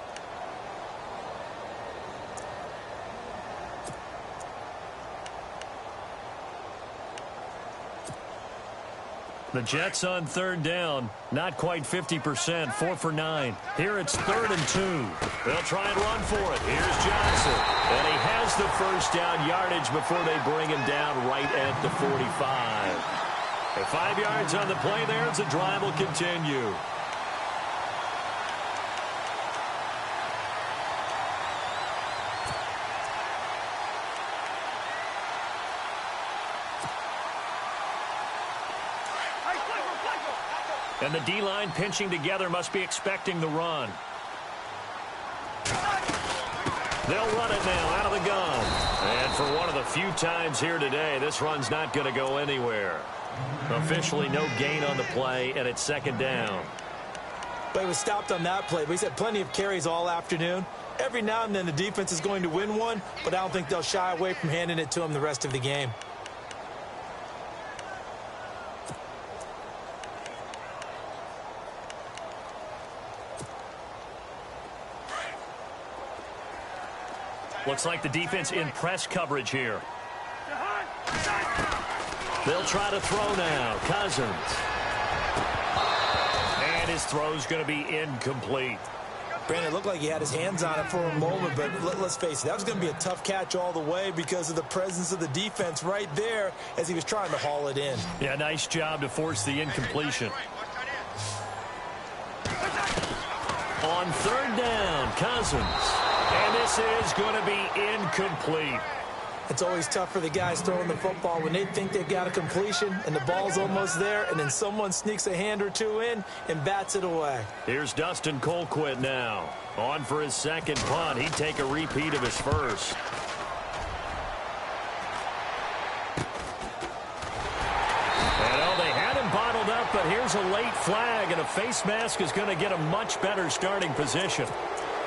The Jets on 3rd down, not quite 50%, 4 for 9. Here it's 3rd and 2. They'll try and run for it. Here's Johnson. And he has the first down yardage before they bring him down right at the 45. And 5 yards on the play there as the drive will continue. And the D-line pinching together must be expecting the run. They'll run it now out of the gun. And for one of the few times here today, this run's not going to go anywhere. Officially no gain on the play, and it's 2nd down. But he was stopped on that play. But he's had plenty of carries all afternoon. Every now and then the defense is going to win one, but I don't think they'll shy away from handing it to him the rest of the game. Looks like the defense in press coverage here. They'll try to throw now. Cousins. And his throw's going to be incomplete. Brandon, it looked like he had his hands on it for a moment, but let's face it, that was going to be a tough catch all the way because of the presence of the defense right there as he was trying to haul it in. Yeah, nice job to force the incompletion. On 3rd down, Cousins. And this is going to be incomplete. It's always tough for the guys throwing the football when they think they've got a completion and the ball's almost there, and then someone sneaks a hand or two in and bats it away. Here's Dustin Colquitt now. On for his 2nd punt. He'd take a repeat of his first. but here's a late flag, and a face mask is going to get a much better starting position.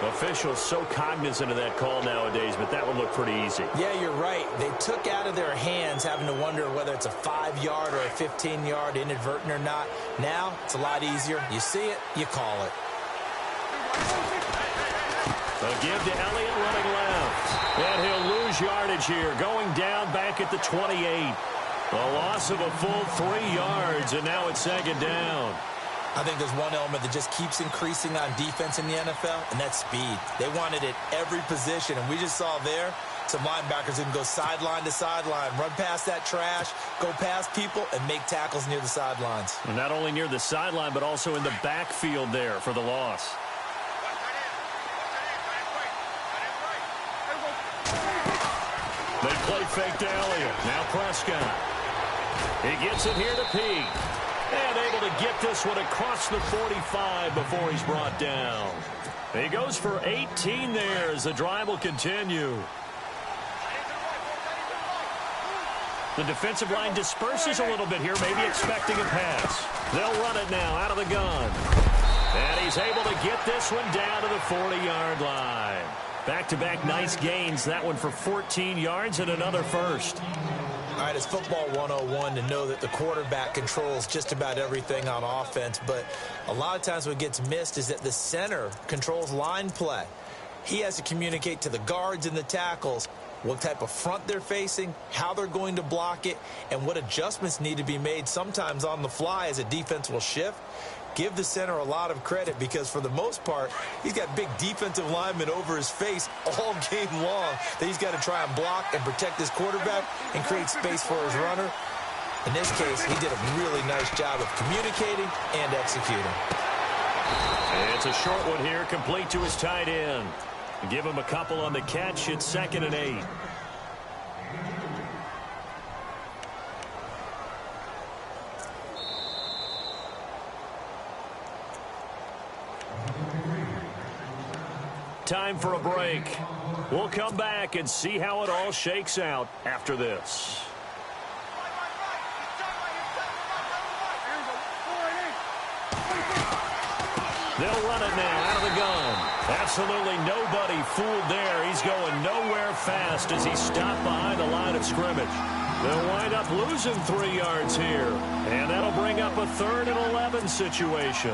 Officials so cognizant of that call nowadays, but that would look pretty easy. Yeah, you're right. They took out of their hands having to wonder whether it's a 5-yard or a 15-yard inadvertent or not. Now, it's a lot easier. You see it, you call it. A give to Elliott running left. And he'll lose yardage here, going down back at the 28. A loss of a full 3 yards, and now it's second down. I think there's one element that just keeps increasing on defense in the NFL, and that's speed. They want it at every position, and we just saw there some linebackers who can go sideline to sideline, run past that trash, go past people, and make tackles near the sidelines. And not only near the sideline, but also in the backfield there for the loss. They play fake to Elliott. Now Prescott. He gets it here to Peake. And able to get this one across the 45 before he's brought down. He goes for 18 there as the drive will continue. The defensive line disperses a little bit here, maybe expecting a pass. They'll run it now out of the gun. And he's able to get this one down to the 40-yard line. Back-to-back nice gains. That one for 14 yards and another first. All right, it's football 101 to know that the quarterback controls just about everything on offense, but a lot of times what gets missed is that the center controls line play. He has to communicate to the guards and the tackles what type of front they're facing, how they're going to block it, and what adjustments need to be made sometimes on the fly as a defense will shift. Give the center a lot of credit because, for the most part, he's got big defensive linemen over his face all game long that he's got to try and block and protect his quarterback and create space for his runner. In this case, he did a really nice job of communicating and executing. It's a short one here, complete to his tight end. Give him a couple on the catch. It's 2nd and 8. Time for a break. We'll come back and see how it all shakes out after this. They'll run it now out of the gun. Absolutely nobody fooled there. He's going nowhere fast as he stopped behind the line of scrimmage. They'll wind up losing 3 yards here. And that'll bring up a 3rd and 11 situation.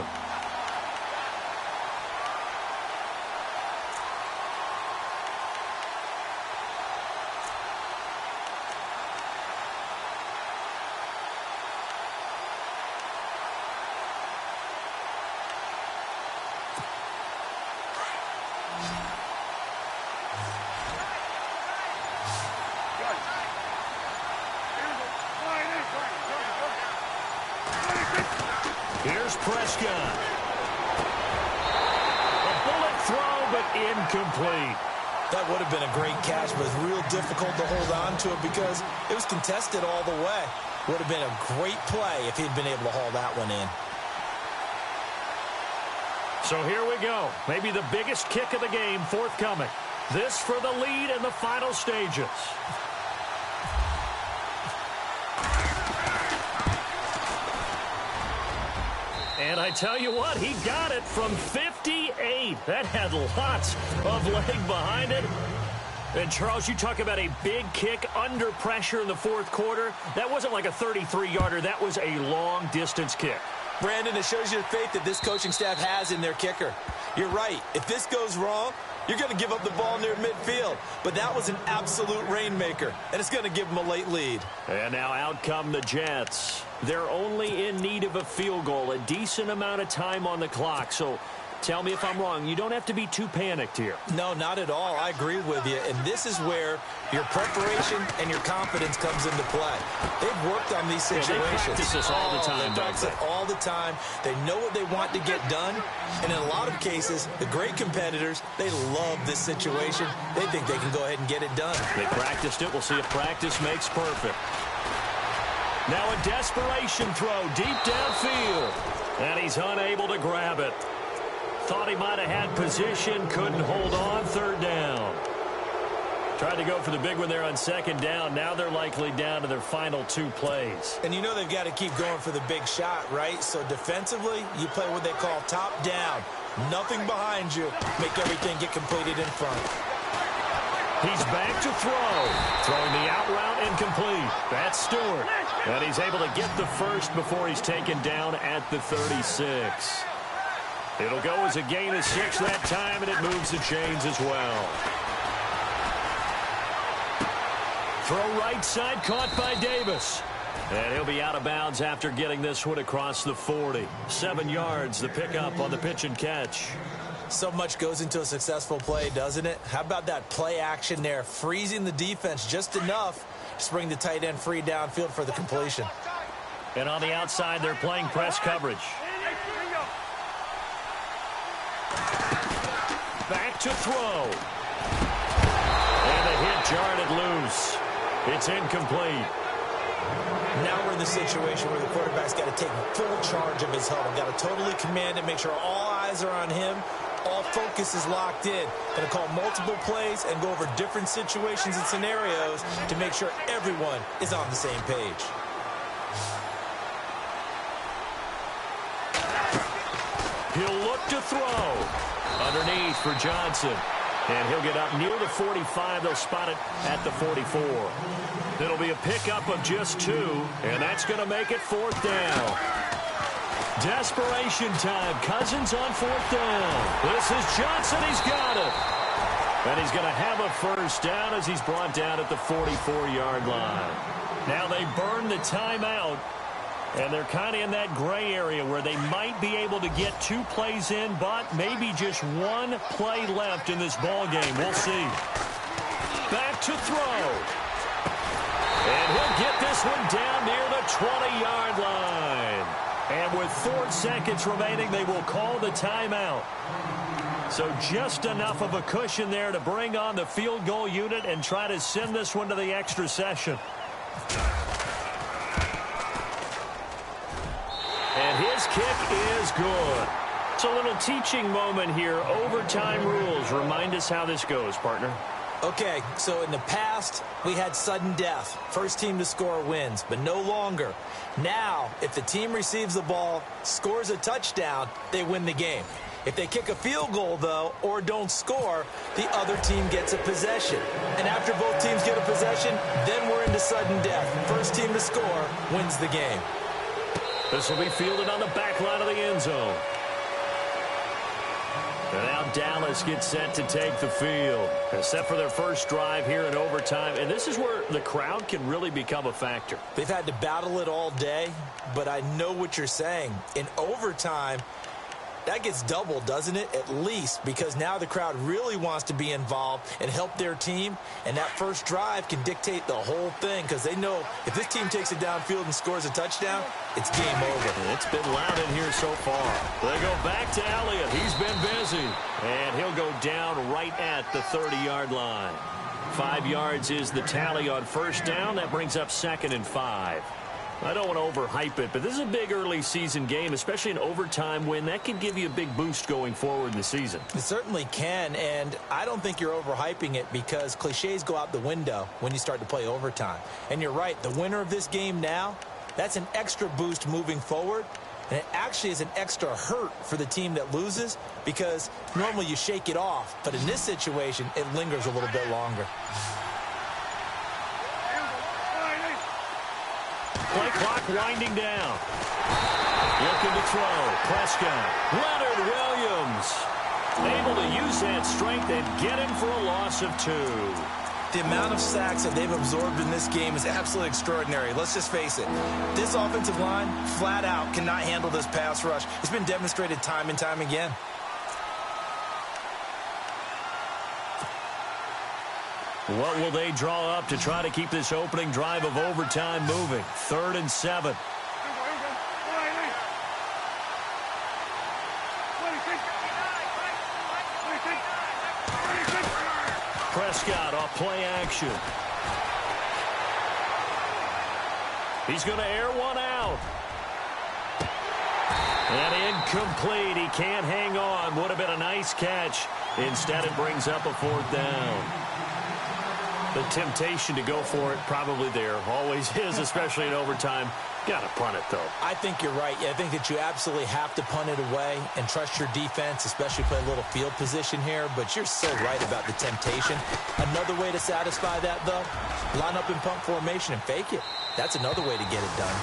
Here's Prescott. A bullet throw, but incomplete. That would have been a great catch, but it's real difficult to hold on to it because it was contested all the way. Would have been a great play if he'd been able to haul that one in. So here we go. Maybe the biggest kick of the game forthcoming. This for the lead in the final stages. And I tell you what, he got it from 58. That had lots of leg behind it. And, Charles, you talk about a big kick under pressure in the 4th quarter. That wasn't like a 33-yarder. That was a long-distance kick. Brandon, it shows you the faith that this coaching staff has in their kicker. You're right. If this goes wrong, you're going to give up the ball near midfield. But that was an absolute rainmaker, and it's going to give them a late lead. And now out come the Jets. They're only in need of a field goal, a decent amount of time on the clock. So tell me if I'm wrong. You don't have to be too panicked here. No, not at all. I agree with you. And this is where your preparation and your confidence comes into play. They've worked on these situations. Yeah, they practice this all the time. They practice it all the time. They know what they want to get done. And in a lot of cases, the great competitors, they love this situation. They think they can go ahead and get it done. They practiced it. We'll see if practice makes perfect. Now a desperation throw deep downfield. And he's unable to grab it. Thought he might have had position, couldn't hold on, 3rd down. Tried to go for the big one there on second down. Now they're likely down to their final 2 plays. And you know they've got to keep going for the big shot, right? So defensively, you play what they call top down. Nothing behind you. Make everything get completed in front. He's back to throw. Throwing the out route incomplete. That's Stewart. And he's able to get the first before he's taken down at the 36. It'll go as a gain of 6 that time, and it moves the chains as well. Throw right side, caught by Davis. And he'll be out of bounds after getting this one across the 40. 7 yards, the pickup on the pitch and catch. So much goes into a successful play, doesn't it? How about that play action there? Freezing the defense just enough to bring the tight end free downfield for the completion. And on the outside, they're playing press coverage. Back to throw. And the hit jarred it loose. It's incomplete. Now we're in the situation where the quarterback's got to take full charge of his huddle. Got to totally command it, make sure all eyes are on him. All focus is locked in. Going to call multiple plays and go over different situations and scenarios to make sure everyone is on the same page. He'll look to throw. Underneath for Johnson. And he'll get up near the 45. They'll spot it at the 44. It'll be a pickup of just 2, and that's going to make it 4th down. Desperation time. Cousins on 4th down. This is Johnson. He's got it. And he's going to have a first down as he's brought down at the 44-yard line. Now they burn the timeout. And they're kind of in that gray area where they might be able to get 2 plays in, but maybe just 1 play left in this ball game. We'll see. Back to throw. And he'll get this one down near the 20-yard line. And with 4 seconds remaining, they will call the timeout. So just enough of a cushion there to bring on the field goal unit and try to send this one to the extra session. And his kick is good. It's a little teaching moment here. Overtime rules. Remind us how this goes, partner. Okay, so in the past, we had sudden death. First team to score wins, but no longer. Now, if the team receives the ball, scores a touchdown, they win the game. If they kick a field goal, though, or don't score, the other team gets a possession. And after both teams get a possession, then we're into sudden death. First team to score wins the game. This will be fielded on the back line of the end zone. And now Dallas gets set to take the field. Set for their first drive here in overtime. And this is where the crowd can really become a factor. They've had to battle it all day, but I know what you're saying. In overtime, that gets doubled, doesn't it? At least, because now the crowd really wants to be involved and help their team. And that first drive can dictate the whole thing because they know if this team takes it downfield and scores a touchdown, it's game over. It's been loud in here so far. They go back to Elliott. He's been busy. And he'll go down right at the 30-yard line. 5 yards is the tally on first down. That brings up 2nd and 5. I don't want to overhype it, but this is a big early season game, especially an overtime win. That can give you a big boost going forward in the season. It certainly can, and I don't think you're overhyping it because cliches go out the window when you start to play overtime. And you're right, the winner of this game now, that's an extra boost moving forward, and it actually is an extra hurt for the team that loses because normally you shake it off, but in this situation, it lingers a little bit longer. Play clock winding down. Looking to throw. Prescott. Leonard Williams. Able to use that strength and get him for a loss of 2. The amount of sacks that they've absorbed in this game is absolutely extraordinary. Let's just face it. This offensive line, flat out, cannot handle this pass rush. It's been demonstrated time and time again. What will they draw up to try to keep this opening drive of overtime moving? 3rd and 7. Prescott off play action. He's going to air one out. And incomplete. He can't hang on. Would have been a nice catch. Instead, it brings up a 4th down. The temptation to go for it probably there. Always is, especially in overtime. Got to punt it, though. I think you're right. I think that you absolutely have to punt it away and trust your defense, especially play a little field position here. But you're so right about the temptation. Another way to satisfy that, though, line up in punt formation and fake it. That's another way to get it done.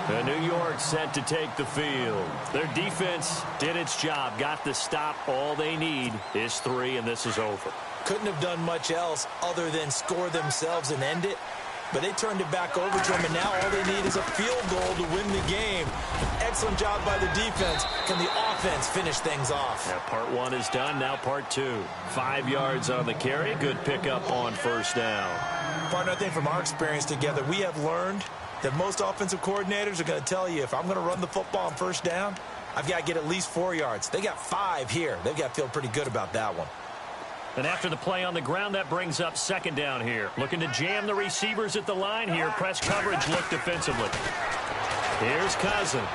And New York set to take the field. Their defense did its job, got the stop. All they need is 3, and this is over. Couldn't have done much else other than score themselves and end it. But they turned it back over to them, and now all they need is a field goal to win the game. Excellent job by the defense. Can the offense finish things off? Yeah, part 1 is done. Now part 2. 5 yards on the carry. Good pickup on first down. Partner, I think from our experience together, we have learned that most offensive coordinators are going to tell you, if I'm going to run the football on first down, I've got to get at least 4 yards. They got 5 here. They've got to feel pretty good about that one. And after the play on the ground, that brings up second down here. Looking to jam the receivers at the line here. Press coverage look defensively. Here's Cousins.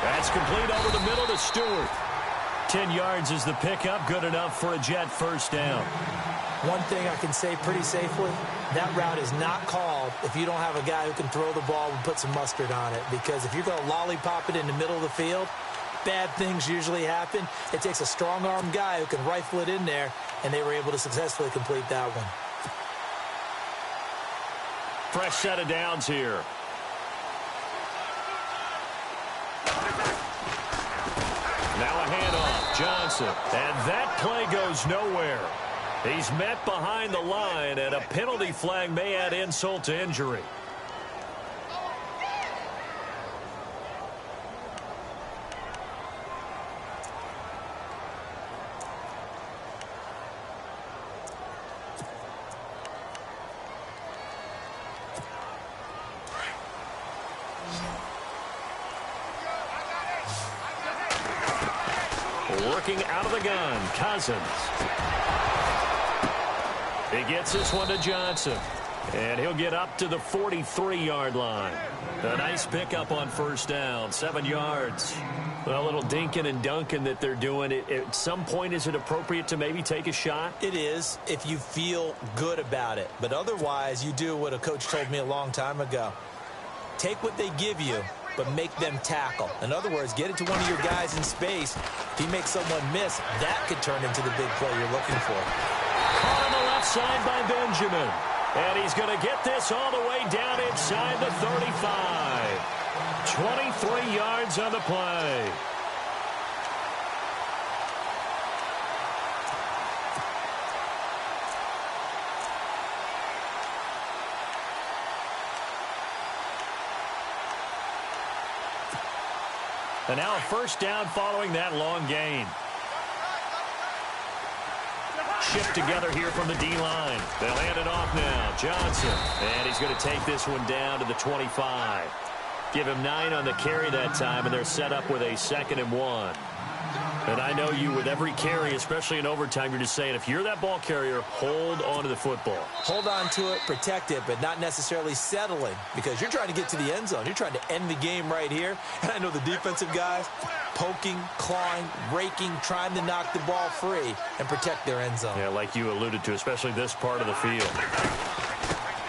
That's complete over the middle to Stewart. 10 yards is the pickup. Good enough for a Jet first down. One thing I can say pretty safely, that route is not called if you don't have a guy who can throw the ball and put some mustard on it. Because if you're going to lollipop it in the middle of the field, bad things usually happen. It takes a strong-arm guy who can rifle it in there, and they were able to successfully complete that one. Fresh set of downs here. Now a handoff. Johnson. And that play goes nowhere. He's met behind the line, and a penalty flag may add insult to injury. Working out of the gun, Cousins. He gets this one to Johnson. And he'll get up to the 43-yard line. A nice pickup on first down, 7 yards. A little dinking and dunking that they're doing. At some point, is it appropriate to maybe take a shot? It is, if you feel good about it. But otherwise, you do what a coach told me a long time ago. Take what they give you, but make them tackle. In other words, get it to one of your guys in space. If he makes someone miss, that could turn into the big play you're looking for. Caught on the left side by Benjamin. And he's going to get this all the way down inside the 35. 23 yards on the play. And now a first down following that long gain. Shift together here from the D-line. They'll hand it off now. Johnson. And he's going to take this one down to the 25. Give him 9 on the carry that time, and they're set up with a 2nd and 1. And I know you, with every carry, especially in overtime, you're just saying, if you're that ball carrier, hold on to the football. Hold on to it, protect it, but not necessarily settling, because you're trying to get to the end zone. You're trying to end the game right here. And I know the defensive guys poking, clawing, raking, trying to knock the ball free and protect their end zone. Yeah, like you alluded to, especially this part of the field.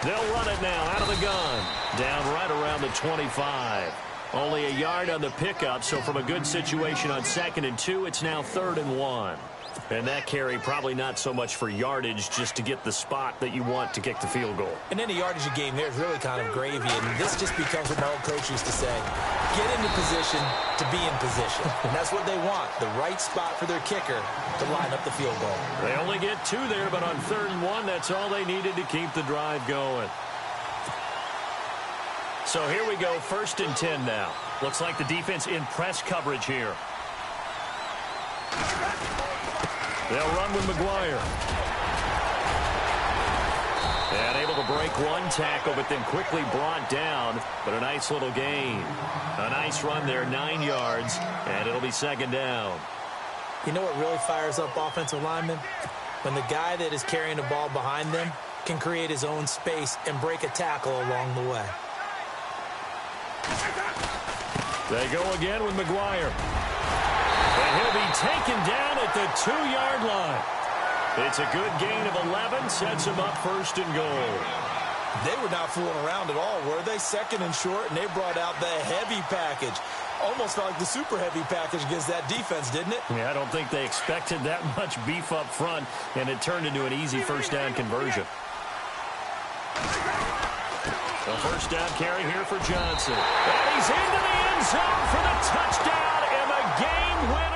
They'll run it now out of the gun. Down right around the 25. Only a yard on the pickup, so from a good situation on 2nd and 2, it's now 3rd and 1. And that carry probably not so much for yardage, just to get the spot that you want to kick the field goal. And any yardage game there is really kind of gravy, and this just becomes what my old coach used to say. Get into position to be in position. And that's what they want, the right spot for their kicker to line up the field goal. They only get 2 there, but on 3rd and 1, that's all they needed to keep the drive going. So here we go, 1st and 10 now. Looks like the defense in press coverage here. They'll run with McGuire. And able to break one tackle, but then quickly brought down. But a nice little gain. A nice run there, 9 yards, and it'll be 2nd down. You know what really fires up offensive linemen? When the guy that is carrying the ball behind them can create his own space and break a tackle along the way. They go again with McGuire. And he'll be taken down at the 2-yard line. It's a good gain of 11, sets him up first and goal. They were not fooling around at all, were they? Second and short, and they brought out the heavy package. Almost felt like the super heavy package against that defense, didn't it? Yeah, I don't think they expected that much beef up front, and it turned into an easy first down conversion. A first down carry here for Johnson. And he's into the end zone for the touchdown and the game winner.